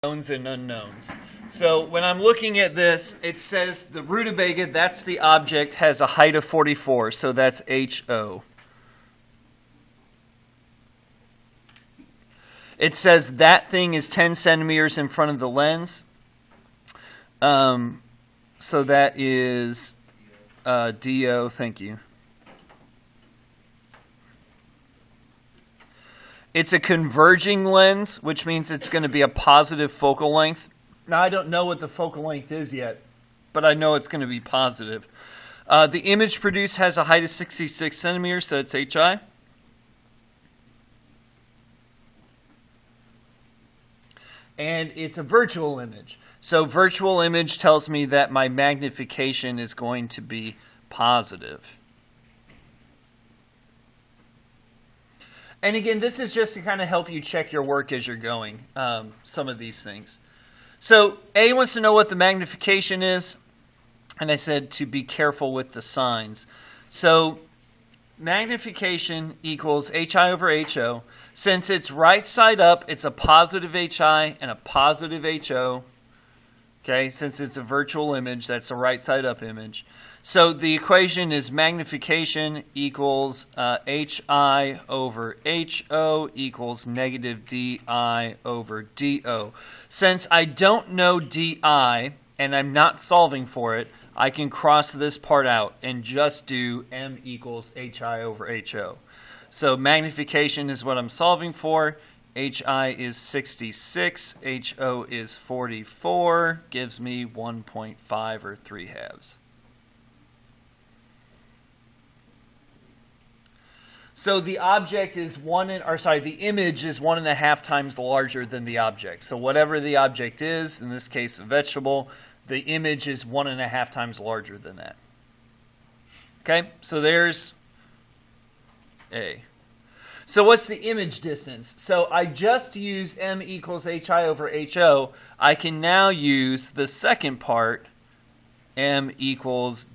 Knowns and unknowns. So when I'm looking at this, it says the rutabaga, that's the object, has a height of 44, so that's HO. It says that thing is 10 centimeters in front of the lens. So that is DO, thank you. It's a converging lens, which means it's going to be a positive focal length. Now, I don't know what the focal length is yet, but I know it's going to be positive. The image produced has a height of 66 centimeters, so it's HI. And it's a virtual image. So virtual image tells me that my magnification is going to be positive. And again, this is just to kind of help you check your work as you're going, some of these things. So A wants to know what the magnification is, and I said to be careful with the signs. So magnification equals HI over HO. Since it's right side up, it's a positive HI and a positive HO. Okay, since it's a virtual image, that's a right side up image. So the equation is magnification equals HI over HO equals negative DI over DO. Since I don't know DI and I'm not solving for it, I can cross this part out and just do M equals HI over HO. So magnification is what I'm solving for. HI is 66, HO is 44, gives me 1.5 or 3/2. So the object is the image is 1.5 times larger than the object. So whatever the object is, in this case a vegetable, the image is 1.5 times larger than that. Okay, so there's A. So what's the image distance? So I just used M equals HI over HO. I can now use the second part, M equals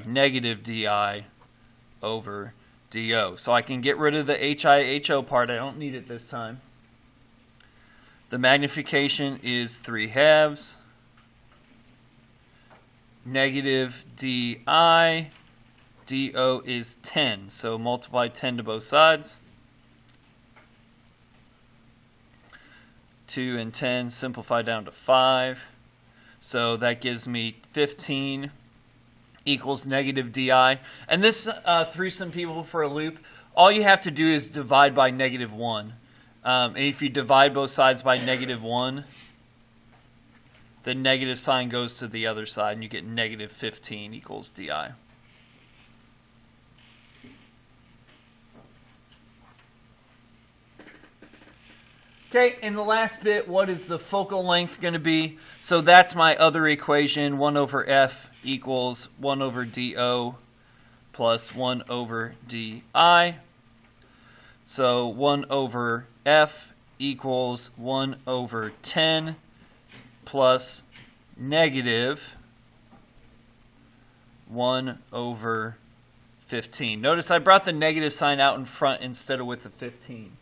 negative DI over DO. So I can get rid of the HI, HO part. I don't need it this time. The magnification is 3/2. Negative DI. DO is 10. So multiply 10 to both sides. 2 and 10 simplify down to 5. So that gives me 15 equals negative DI. And this threw some people for a loop. All you have to do is divide by -1. And if you divide both sides by -1, the negative sign goes to the other side, and you get negative 15 equals DI. Okay, and the last bit, what is the focal length going to be? So that's my other equation, 1 over F equals 1 over DO plus 1 over DI. So 1 over F equals 1 over 10 plus negative 1 over 15. Notice I brought the negative sign out in front instead of with the 15.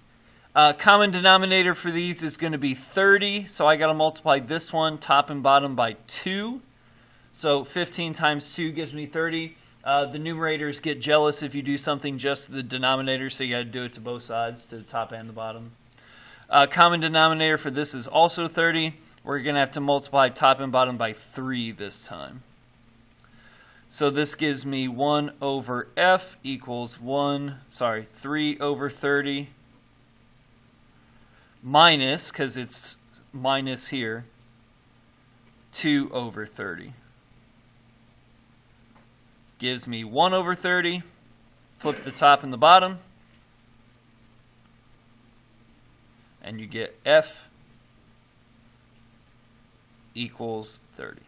Common denominator for these is going to be 30, so I got to multiply this one top and bottom by 2. So 15 times 2 gives me 30. The numerators get jealous if you do something just to the denominator, so you got to do it to both sides, to the top and the bottom. Common denominator for this is also 30. We're going to have to multiply top and bottom by 3 this time. So this gives me 1 over F equals 3 over 30 minus, because it's minus here, 2 over 30. Gives me 1 over 30. Flip the top and the bottom. And you get F equals 30.